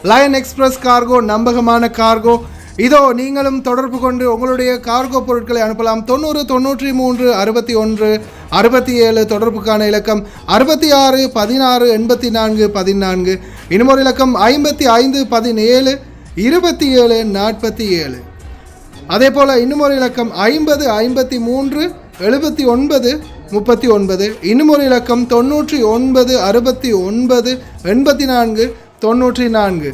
Line express cargo நம்பகமான cargo. இதோ நீங்களும் தொடர்பு கொண்டு உங்களுடைய கார்கோ பொருட்களை அனுப்பலாம். 90 93 61 67 தொடர்புக்கான இலக்கம் 66 16 84 14. இன்னொரு இலக்கம் 55 17 27 47. அதே போல் இன்னுமொரு இலக்கம் 50 53 79 39. இன்னுமொரு இலக்கம் 99 69 84 94.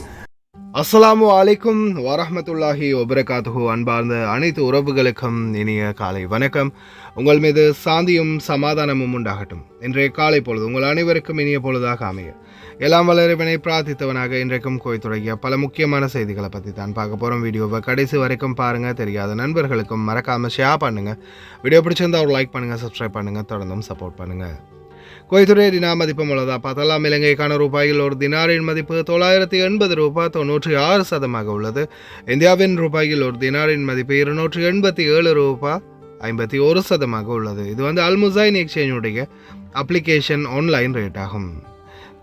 அஸ்ஸலாமு அலைக்கும் வரஹ்மத்துல்லாஹி வபரகாத்துஹு. அன்பார்ந்த அனைத்து உறவுகளுக்கும் இனிய காலை வணக்கம். உங்கள் மீது சாந்தியும் சமாதானமும் உண்டாகட்டும். இன்றைய காலை பொழுது உங்கள் அனைவருக்கும் இனிய பொழுதாக அமைய எல்லாம் வளரவனை பிரார்த்தித்தவனாக இன்றைக்கும் கோயத்துடைய பல முக்கியமான செய்திகளை பற்றி தான் பார்க்க போகிறோம். வீடியோவை கடைசி வரைக்கும் பாருங்கள். தெரியாத நண்பர்களுக்கும் மறக்காமல் ஷேர் பண்ணுங்கள். வீடியோ பிடிச்சிருந்தால் ஒரு லைக் பண்ணுங்கள், சப்ஸ்கிரைப் பண்ணுங்கள், தொடர்ந்தும் சப்போர்ட் பண்ணுங்கள். குவைத்துடைய தினா மதிப்பு உள்ளதா பார்த்தலாம். இலங்கைக்கான ரூபாயில் ஒரு தினாரின் மதிப்பு 980 ரூபாய் 96% உள்ளது. இந்தியாவின் ரூபாயில் ஒரு தினாரின் மதிப்பு 287 ரூபாய் 51% உள்ளது. இது அல்முசைன் எக்ஸ்சேஞ்சுடைய அப்ளிகேஷன் ஆன்லைன் ரேட் ஆகும்.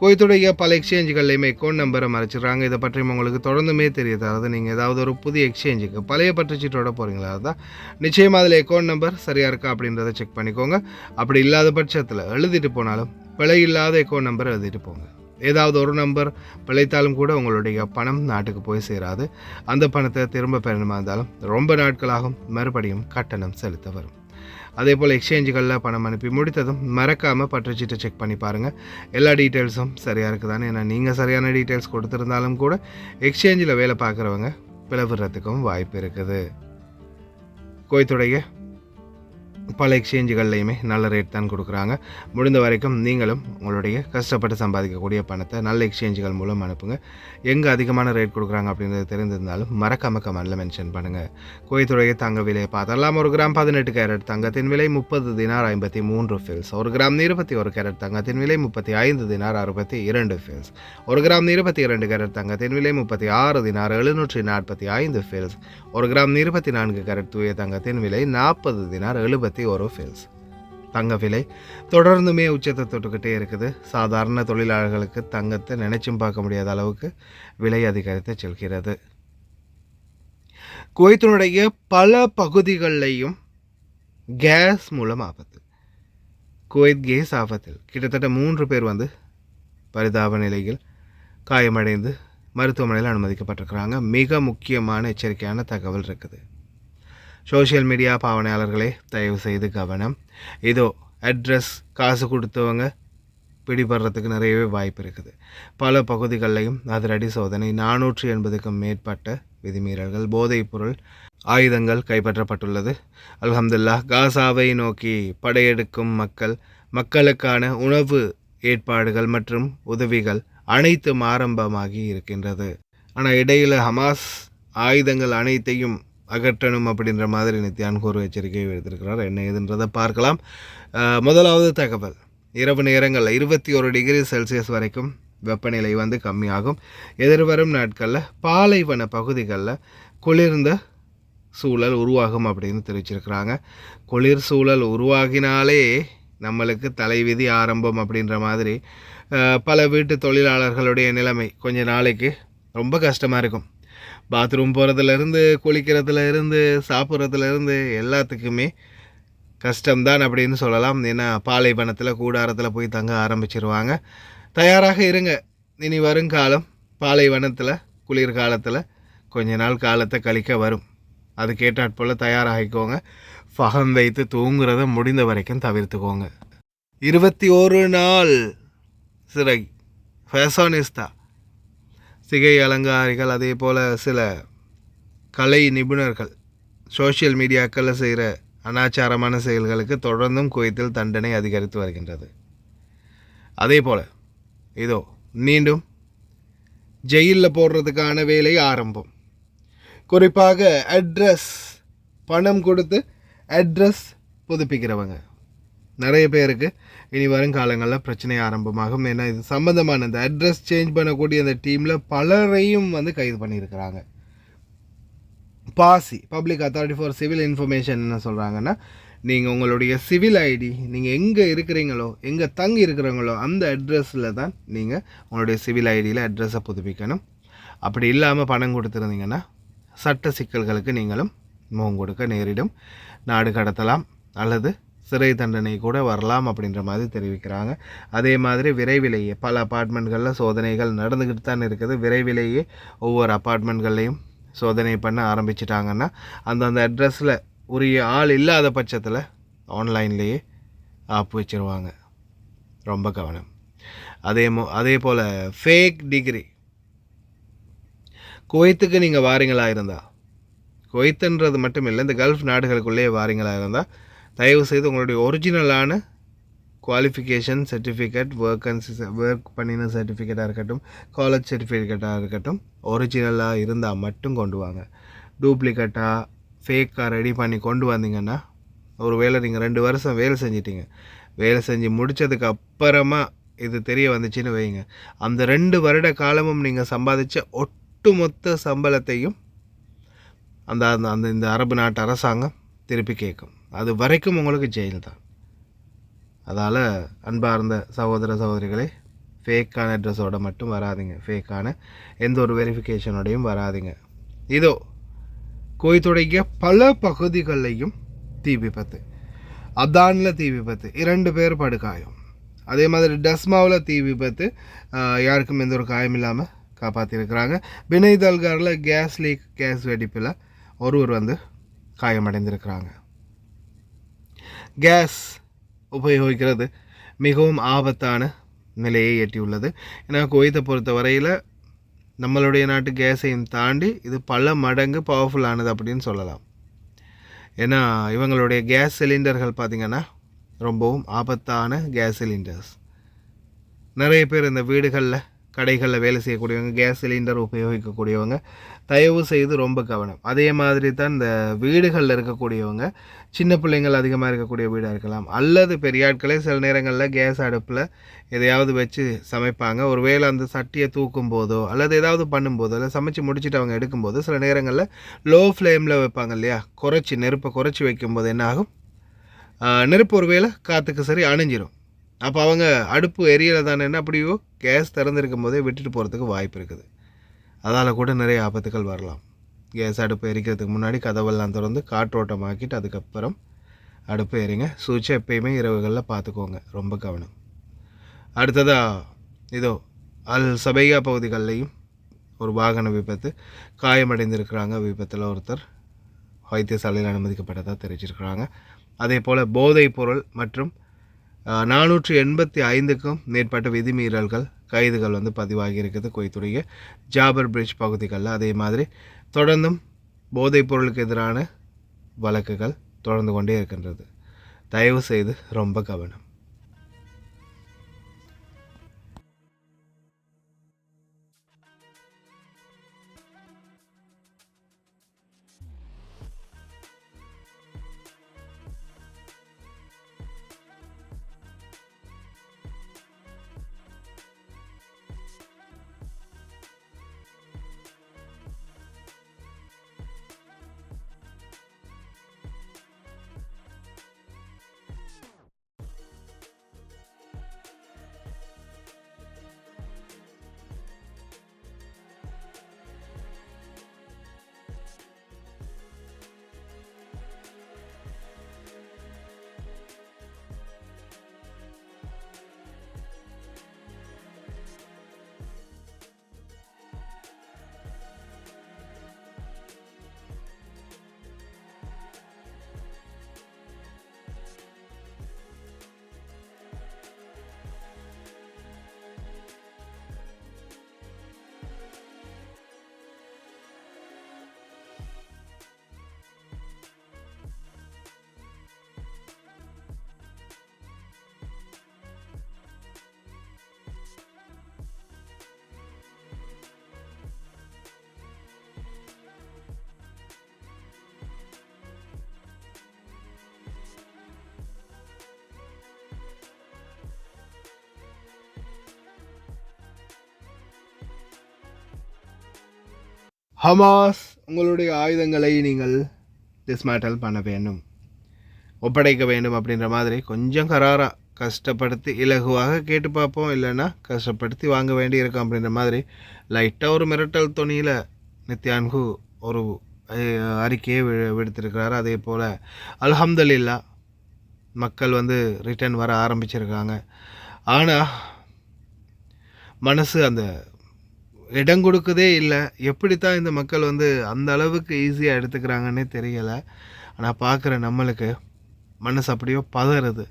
குவைத்துடைய பல எக்ஸ்சேஞ்சுகள்லையுமே அக்கௌண்ட் நம்பரை மறைச்சிடுறாங்க. இதை பற்றி உங்களுக்கு தொடர்ந்துமே தெரியாது. அதாவது நீங்கள் ஏதாவது ஒரு புதிய எக்ஸ்சேஞ்சுக்கு பழைய பற்றுச்சீட்டோட போகிறீங்களா தான் நிச்சயமாக அதில் அக்கௌண்ட் நம்பர் சரியாக இருக்கா அப்படின்றத செக் பண்ணிக்கோங்க. அப்படி இல்லாத பட்சத்தில் எழுதிட்டு போனாலும் பிழை இல்லாத அக்கௌண்ட் நம்பர் எழுதிட்டு போங்க. ஏதாவது ஒரு நம்பர் பிழைத்தாலும் கூட உங்களுடைய பணம் நாட்டுக்கு போய் சேராது. அந்த பணத்தை திரும்ப பெறணுமா இருந்தாலும் ரொம்ப நாட்களாகும். மறுபடியும் கட்டணம் செலுத்த வரும். அதே போல் எக்ஸ்சேஞ்சுகளில் பணம் அனுப்பி முடித்ததும் மறக்காமல் பற்றுச்சீட்டை செக் பண்ணி பாருங்கள். எல்லா டீட்டெயில்ஸும் சரியாக இருக்குதானே. ஏன்னா நீங்கள் சரியான டீட்டெயில்ஸ் கொடுத்துருந்தாலும் கூட எக்ஸ்சேஞ்சில் வேலை பார்க்குறவங்க பிளவுறதுக்கும் வாய்ப்பு இருக்குது. குவைத்துடைய பல எக்ஸ்சேஞ்சுகள்லையுமே நல்ல ரேட் தான் கொடுக்குறாங்க. முடிந்த வரைக்கும் நீங்களும் உங்களுடைய கஷ்டப்பட்டு சம்பாதிக்கக்கூடிய பணத்தை நல்ல எக்ஸ்சேஞ்சுகள் மூலம் அனுப்புங்க. எங்கே அதிகமான ரேட் கொடுக்குறாங்க அப்படின்றது தெரிந்திருந்தாலும் மறக்காம கமெண்டில் மென்ஷன் பண்ணுங்கள். குவைத்துடைய தங்க விலையை பார்த்தரலாம். 1 கிராம் 18 கேரட் தங்கத்தின் விலை 30 தினார் 53 ஃபில்ஸ். 1 கிராம் 21 கேரட் தங்கத்தின் விலை 35 தினார் 62 ஃபில்ஸ். 1 கிராம் 22 கேரட் தங்கத்தின் விலை 36 தினார் 745 ஃபில்ஸ். 1 கிராம் 24 கேரட் தூய தங்கத்தின் விலை 40 தினார் 71 ஃபில்ஸ். தங்க விலை தொடர்ந்துமே உச்சத்தை தொட்டுக்கிட்டே இருக்குது. சாதாரண தொழிலாளர்களுக்கு தங்கத்தை நினைச்சும் பார்க்க முடியாத அளவுக்கு விலை அதிகரித்து செல்கிறது. குவைத்தினுடைய பல பகுதிகளிலையும் கேஸ் மூலம் ஆபத்து. குவைத் கேஸ் ஆபத்தில் கிட்டத்தட்ட 3 பேர் பரிதாப நிலையில் காயமடைந்து மருத்துவமனையில் அனுமதிக்கப்பட்டிருக்கிறாங்க. மிக முக்கியமான எச்சரிக்கையான தகவல் இருக்குது. சோஷியல் மீடியா பாவனையாளர்களே தயவு செய்து கவனம். இதோ அட்ரஸ் காசு கொடுத்தவங்க பிடிபடுறதுக்கு நிறையவே வாய்ப்பு இருக்குது. பல பகுதிகளிலையும் அதிரடி சோதனை. 480க்கும் மேற்பட்ட விதிமீறல்கள், போதைப் பொருள், ஆயுதங்கள் கைப்பற்றப்பட்டுள்ளது. அல்ஹம்துலில்லாஹ். காசாவை நோக்கி படையெடுக்கும் மக்களுக்கான உணவு ஏற்பாடுகள் மற்றும் உதவிகள் அனைத்தும் ஆரம்பமாகி இருக்கின்றது. ஆனால் இடையில் ஹமாஸ் ஆயுதங்கள் அனைத்தையும் அகற்றணும் அப்படின்ற மாதிரி நித்யான் ஒரு எச்சரிக்கையை எடுத்திருக்கிறார். என்ன ஏதுன்றதை பார்க்கலாம். முதலாவது தகவல், இரவு நேரங்களில் 21 டிகிரி செல்சியஸ் வரைக்கும் வெப்பநிலை கம்மியாகும். எதிர்வரும் நாட்களில் பாலைவன பகுதிகளில் குளிர்ந்த சூழல் உருவாகும் அப்படின்னு தெரிவிச்சிருக்கிறாங்க. குளிர் சூழல் உருவாகினாலே நம்மளுக்கு தலைவிதி ஆரம்பம் அப்படின்ற மாதிரி பல வீட்டு தொழிலாளர்களுடைய நிலைமை கொஞ்ச நாளைக்கு ரொம்ப கஷ்டமாக இருக்கும். பாத்ரூம் போகிறதுலேருந்து, குளிக்கிறதுலேருந்து, சாப்பிட்றதுலேருந்து எல்லாத்துக்குமே கஷ்டம்தான் அப்படின்னு சொல்லலாம். ஏன்னா பாலைவனத்தில் கூடாரத்தில் போய் தங்க ஆரம்பிச்சிருவாங்க. தயாராக இருங்க. இனி வருங்காலம் பாலைவனத்தில் குளிர்காலத்தில் கொஞ்ச நாள் காலத்தை கழிக்க வரும். அது கேட்டாற்போல் தயாராகிக்கோங்க. ஃபகம் வைத்து தூங்குறத முடிந்த வரைக்கும் தவிர்த்துக்கோங்க. 21 நாள் சிறை ஃபேஷனிஸ்தா சிகை அலங்காரிகள், அதே போல் சில கலை நிபுணர்கள் சோஷியல் மீடியாக்களில் செய்கிற அனாச்சாரமான செயல்களுக்கு தொடர்ந்தும் குவைத்தில் தண்டனை அதிகரித்து வருகின்றது. அதே போல் இதோ மீண்டும் ஜெயிலில் போடுறதுக்கான வேலை ஆரம்பம். குறிப்பாக அட்ரஸ் பணம் கொடுத்து அட்ரஸ் புதுப்பிக்கிறவங்க நிறைய பேருக்கு இனி வருங்காலங்களில் பிரச்சனை ஆரம்பமாகும். ஏன்னா இது சம்பந்தமான இந்த அட்ரஸ் சேஞ்ச் பண்ணக்கூடிய அந்த டீமில் பலரையும் கைது பண்ணியிருக்கிறாங்க. பாசி public authority for civil information என்ன சொல்கிறாங்கன்னா, நீங்கள் உங்களுடைய சிவில் ஐடி நீங்கள் எங்கே இருக்கிறீங்களோ, எங்கே தங்கி இருக்கிறீங்களோ அந்த அட்ரஸில் தான் நீங்கள் உங்களுடைய சிவில் ஐடியில் அட்ரஸை புதுப்பிக்கணும். அப்படி இல்லாமல் பணம் கொடுத்துருந்தீங்கன்னா சட்ட சிக்கல்களுக்கு நீங்களும் முகம் கொடுக்க நேரிடும். நாடு கடத்தலாம் அல்லது சிறை தண்டனை கூட வரலாம் அப்படின்ற மாதிரி தெரிவிக்கிறாங்க. அதே மாதிரி விரைவிலேயே பல அப்பார்ட்மெண்ட்களில் சோதனைகள் நடந்துக்கிட்டு தான் இருக்குது. விரைவிலேயே ஒவ்வொரு அப்பார்ட்மெண்ட்கள்லையும் சோதனை பண்ண ஆரம்பிச்சிட்டாங்கன்னா அந்தந்த அட்ரஸில் உரிய ஆள் இல்லாத பட்சத்தில் ஆன்லைன்லேயே ஆப்பு வச்சுருவாங்க. ரொம்ப கவனம். அதே போல் ஃபேக் டிகிரி குவைத்துக்கு நீங்கள் வாரீங்களாக இருந்தால், குவைத்துன்றது மட்டும் இல்லை, இந்த கல்ஃப் நாடுகளுக்குள்ளேயே வாரீங்களாக இருந்தால் தயவு செய்து உங்களுடைய ஒரிஜினலான குவாலிஃபிகேஷன் சர்டிஃபிகேட், ஒர்க் பண்ணின சர்டிஃபிகேட்டாக இருக்கட்டும், காலேஜ் சர்டிஃபிகேட்டாக இருக்கட்டும், ஒரிஜினலாக இருந்தால் மட்டும் கொண்டு வாங்க. டூப்ளிகேட்டாக ஃபேக்காக ரெடி பண்ணி கொண்டு வந்தீங்கன்னா, ஒரு வேளை நீங்கள் 2 வருஷம் வேலை செஞ்சிட்டிங்க, வேலை செஞ்சு முடித்ததுக்கு அப்புறமா இது தெரிய வந்துச்சுன்னு வைங்க, அந்த 2 வருட காலமும் நீங்கள் சம்பாதிச்ச ஒட்டுமொத்த சம்பளத்தையும் அந்த அந்த இந்த அரபு நாட்டு அரசாங்கம் திருப்பி கேட்கும். அது வரைக்கும் உங்களுக்கு ஜெயில் தான். அதால் அன்பார்ந்த சகோதர சகோதரிகளே, ஃபேக்கான அட்ரஸோடு மட்டும் வராதிங்க, ஃபேக்கான எந்த ஒரு வெரிஃபிகேஷனோடையும் வராதிங்க. இதோ குவைத்துடைய பல பகுதிகளிலையும் தீ விபத்து, அதானில் தீ விபத்து, 2 பேர் படுகாயம். அதே மாதிரி டஸ்மாவில் தீ விபத்து, யாருக்கும் எந்த ஒரு காயம் இல்லாமல் காப்பாற்றிருக்கிறாங்க. பினைதல்காரில் கேஸ் லீக், கேஸ் வெடிப்பில் ஒருவர் காயமடைந்திருக்கிறாங்க. கேஸ் உபயோகிக்கிறது மிகவும் ஆபத்தான நிலையை எட்டியுள்ளது. ஏன்னா குவைத்தை பொறுத்த வரையில் நம்மளுடைய நாட்டு கேஸையும் தாண்டி இது பல மடங்கு பவர்ஃபுல்லானது அப்படின்னு சொல்லலாம். ஏன்னா இவங்களுடைய கேஸ் சிலிண்டர்கள் பார்த்திங்கன்னா ரொம்பவும் ஆபத்தான கேஸ் சிலிண்டர்ஸ். நிறைய பேர் இந்த வீடுகளில், கடைகளில் வேலை செய்யக்கூடியவங்க, கேஸ் சிலிண்டர் உபயோகிக்கக்கூடியவங்க தயவு செய்து ரொம்ப கவனம். அதே மாதிரி தான் இந்த வீடுகளில் இருக்கக்கூடியவங்க, சின்ன பிள்ளைங்கள் அதிகமாக இருக்கக்கூடிய வீடாக இருக்கலாம், அல்லது பெரிய ஆட்களே சில நேரங்களில் கேஸ் அடுப்பில் எதையாவது வச்சு சமைப்பாங்க. ஒரு வேளை அந்த சட்டியை தூக்கும் போதோ அல்லது ஏதாவது பண்ணும்போதோ, இல்லை சமைச்சு முடிச்சுட்டு அவங்க எடுக்கும்போது சில நேரங்களில் லோ ஃப்ளேமில் வைப்பாங்க இல்லையா, நெருப்பை குறைச்சி வைக்கும்போது என்ன ஆகும், நெருப்பு ஒரு வேளை காற்றுக்கு சரி அணைஞ்சிரும். அப்போ அவங்க அடுப்பு எரியலை தானே, என்ன அப்படியோ கேஸ் திறந்துருக்கும் போதே விட்டுட்டு போகிறதுக்கு வாய்ப்பு இருக்குது. அதால் கூட நிறைய ஆபத்துக்கள் வரலாம். கேஸ் அடுப்பு எரிக்கிறதுக்கு முன்னாடி கதவெல்லாம் திறந்து காற்றோட்டமாக்கிட்டு அதுக்கப்புறம் அடுப்பு எரிங்க. சூச்சை எப்பயுமே இரவுகளில் பார்த்துக்கோங்க, ரொம்ப கவனம். அடுத்ததாக இதோ அல் சபையா பகுதிகளிலையும் ஒரு வாகன விபத்து, காயமடைந்திருக்கிறாங்க. விபத்தில் ஒருத்தர் வைத்தியசாலையில் அனுமதிக்கப்பட்டதாக தெரிவிச்சிருக்கிறாங்க. அதே போல் போதைப் பொருள் மற்றும் 485க்கும் மேற்பட்ட விதிமீறல்கள், கைதுகள் பதிவாகி இருக்குது குவைத்துடைய ஜாபர் பிரிட்ஜ் பகுதிகளில். அதே மாதிரி தொடர்ந்தும் போதைப் பொருளுக்கு எதிரான வழக்குகள் தொடர்ந்து கொண்டே இருக்கின்றது. தயவு செய்து ரொம்ப கவனம். ஹமாஸ் உங்களுடைய ஆயுதங்களை நீங்கள் டிஸ்மேட்டல் பண்ண வேண்டும், ஒப்படைக்க வேண்டும் அப்படின்ற மாதிரி கொஞ்சம் கஷ்டப்படுத்தி இலகுவாக கேட்டு பார்ப்போம், இல்லைன்னா கஷ்டப்படுத்தி வாங்க வேண்டி இருக்கும் அப்படின்ற மாதிரி லைட்டாக ஒரு மிரட்டல் துணியில் நித்யான்கு ஒரு அறிக்கையை விடுத்திருக்கிறார். அதே போல் அல்ஹம்துலில்லா மக்கள் வந்து ரிட்டர்ன் வர ஆரம்பிச்சிருக்காங்க. ஆனால் மனசு அந்த இடம் கொடுக்குதே இல்லை. எப்படித்தான் இந்த மக்கள் வந்து அந்த அளவுக்கு ஈஸியாக எடுத்துக்கிறாங்கன்னே தெரியலை. ஆனால் பார்க்குற நம்மளுக்கு மனசு அப்படியோ பதறுது.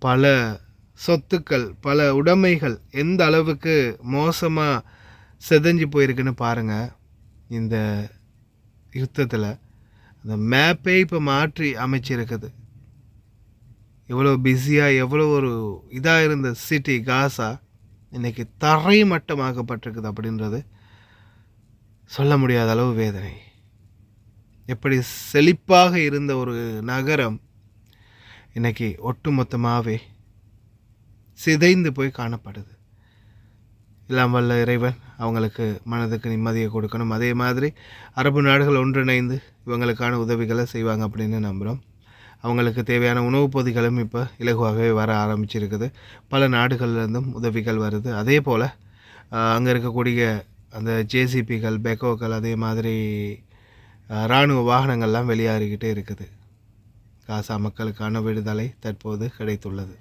பல சொத்துக்கள், பல உடைமைகள் எந்த அளவுக்கு மோசமாக செதஞ்சு போயிருக்குன்னு பாருங்கள். இந்த யுத்தத்தில் அந்த மேப்பே இப்போ மாற்றி அமைச்சிருக்குது. எவ்வளோ பிஸியாக, எவ்வளோ ஒரு இதாக இருந்த சிட்டி காசா இன்றைக்கி தரை மட்டமாக்கப்பட்டிருக்குது அப்படின்றது சொல்ல முடியாத அளவு வேதனை. எப்படி செழிப்பாக இருந்த ஒரு நகரம் இன்றைக்கி ஒட்டுமொத்தமாகவே சிதைந்து போய் காணப்படுது. எல்லாம் வல்ல இறைவன் அவங்களுக்கு மனதுக்கு நிம்மதியை கொடுக்கணும். அதே மாதிரி அரபு நாடுகள் ஒன்றிணைந்து இவங்களுக்கான உதவிகளை செய்வாங்க அப்படின்னு நம்புகிறோம். அவங்களுக்கு தேவையான உணவுப் பொதிகளும் இப்போ இலகுவாகவே வர ஆரம்பிச்சிருக்குது. பல நாடுகள்லேருந்தும் உதவிகள் வருது. அதே போல் அங்கே இருக்கக்கூடிய அந்த ஜேசிபிகள், பெக்கோக்கள், அதே மாதிரி இராணுவ வாகனங்கள்லாம் வெளியாகிக்கிட்டே இருக்குது. காசா மக்களுக்கான விடுதலை தற்போது கிடைத்துள்ளது.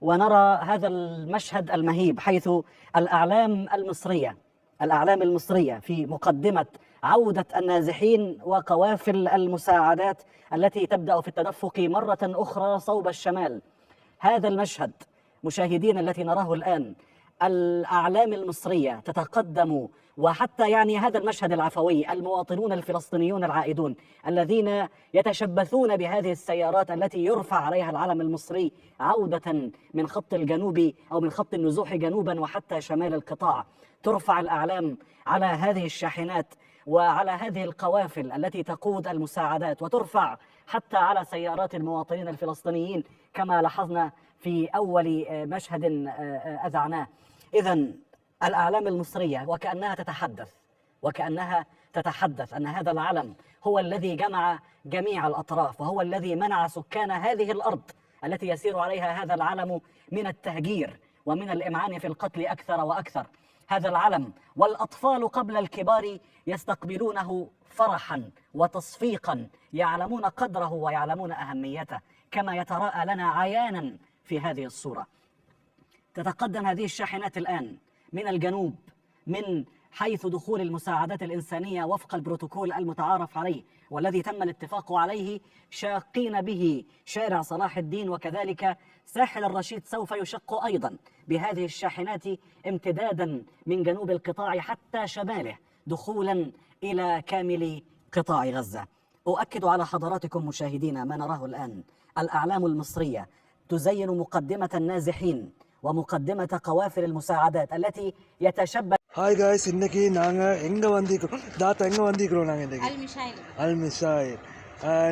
ونرى هذا المشهد المهيب حيث الأعلام المصرية في مقدمة عودة النازحين وقوافل المساعدات التي تبدأ في التدفق مرة أخرى صوب الشمال. هذا المشهد مشاهدين التي نراه الآن، الأعلام المصرية تتقدم، وحتى يعني هذا المشهد العفوي، المواطنون الفلسطينيون العائدون الذين يتشبثون بهذه السيارات التي يرفع عليها العلم المصري عودة من خط الجنوب أو من خط النزوح جنوبا وحتى شمال القطاع. ترفع الأعلام على هذه الشاحنات وعلى هذه القوافل التي تقود المساعدات، وترفع حتى على سيارات المواطنين الفلسطينيين كما لاحظنا في أول مشهد أذعناه. إذن الأعلام المصرية وكأنها تتحدث أن هذا العلم هو الذي جمع جميع الأطراف، وهو الذي منع سكان هذه الأرض التي يسير عليها هذا العلم من التهجير ومن الإمعان في القتل أكثر وأكثر. هذا العلم والأطفال قبل الكبار يستقبلونه فرحا وتصفيقا، يعلمون قدره ويعلمون أهميته كما يتراءى لنا عيانا في هذه الصورة. تتقدم هذه الشاحنات الآن من الجنوب، من حيث دخول المساعدات الإنسانية وفق البروتوكول المتعارف عليه والذي تم الاتفاق عليه، شاقين به شارع صلاح الدين، وكذلك ساحل الرشيد سوف يشق أيضا بهذه الشاحنات امتدادا من جنوب القطاع حتى شماله دخولا إلى كامل قطاع غزة. أؤكد على حضراتكم مشاهدينا ما نراه الآن، الأعلام المصرية تزين مقدمة النازحين ومقدمة قوافل المساعدات التي يتشبث ஹாய் காய்ஸ், இன்னைக்கு நாங்கள் எங்கே வந்திருக்கிறோம் தாத்தா? எங்கே வந்திருக்கிறோம் நாங்கள் இன்றைக்கி? அல் மிஷாயில்.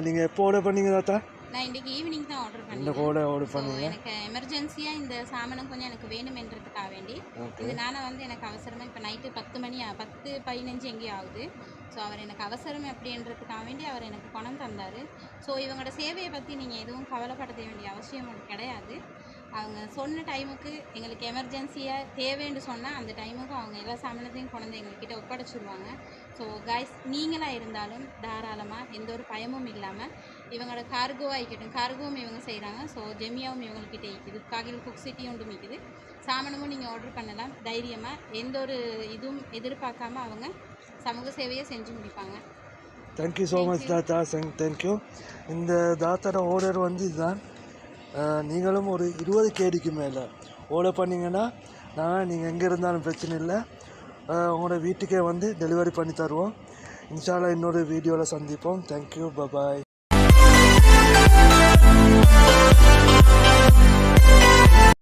நீங்கள் எப்போ ஆர்டர் பண்ணீங்க தாத்தா? நான் இன்றைக்கி ஈவினிங் தான் ஆர்டர் பண்ணேன். இந்த கூட ஆர்டர் பண்ணீங்க? எனக்கு எமர்ஜென்சியாக இந்த சாமானம் கொஞ்சம் எனக்கு வேணுமென்றதுக்காக வேண்டி இது நானும் வந்து எனக்கு அவசரமாக இப்போ நைட்டு 10:15 எங்கேயும் ஆகுது. ஸோ அவர் எனக்கு அவசரம் அப்படின்றதுக்காக வேண்டி அவர் எனக்கு பணம் தந்தார். ஸோ இவங்களோட சேவையை பற்றி நீங்கள் எதுவும் கவலைப்பட வேண்டிய அவசியம் கிடையாது. அவங்க சொன்ன டைமுக்கு எங்களுக்கு எமர்ஜென்சியாக தேவைன்னு சொன்னால் அந்த டைமுக்கு அவங்க எல்லா சாமானத்தையும் கொண்டு எங்கள்கிட்ட ஒப்படைச்சிடுவாங்க. ஸோ காய்ஸ், நீங்களாக இருந்தாலும் தாராளமாக எந்த ஒரு பயமும் இல்லாமல் இவங்களோட கார்கோவாக இருக்கட்டும், கார்கோவும் இவங்க செய்கிறாங்க. ஸோ ஜெமியாவும் இவங்கள்கிட்ட இருக்குது, காகில் குக் சிட்டி ஒன்றும் இருக்குது. சாமானமும் நீங்கள் ஆர்டர் பண்ணலாம் தைரியமாக, எந்த ஒரு இதுவும் எதிர்பார்க்காம அவங்க சமூக சேவையை செஞ்சு முடிப்பாங்க. தேங்க்யூ ஸோ மச் தாத்தா. தேங்க்யூ. இந்த தாத்தாவோட ஆர்டர் வந்து இதுதான். நீங்களும் ஒரு 20 கேடிக்கு மேலே ஆர்டர் பண்ணிங்கன்னா நீங்கள் எங்கே இருந்தாலும் பிரச்சனை இல்லை, உங்களோட வீட்டுக்கே வந்து டெலிவரி பண்ணி தருவோம். இன்ஷா அல்லாஹ் இன்னொரு வீடியோவில் சந்திப்போம். Thank you, bye bye.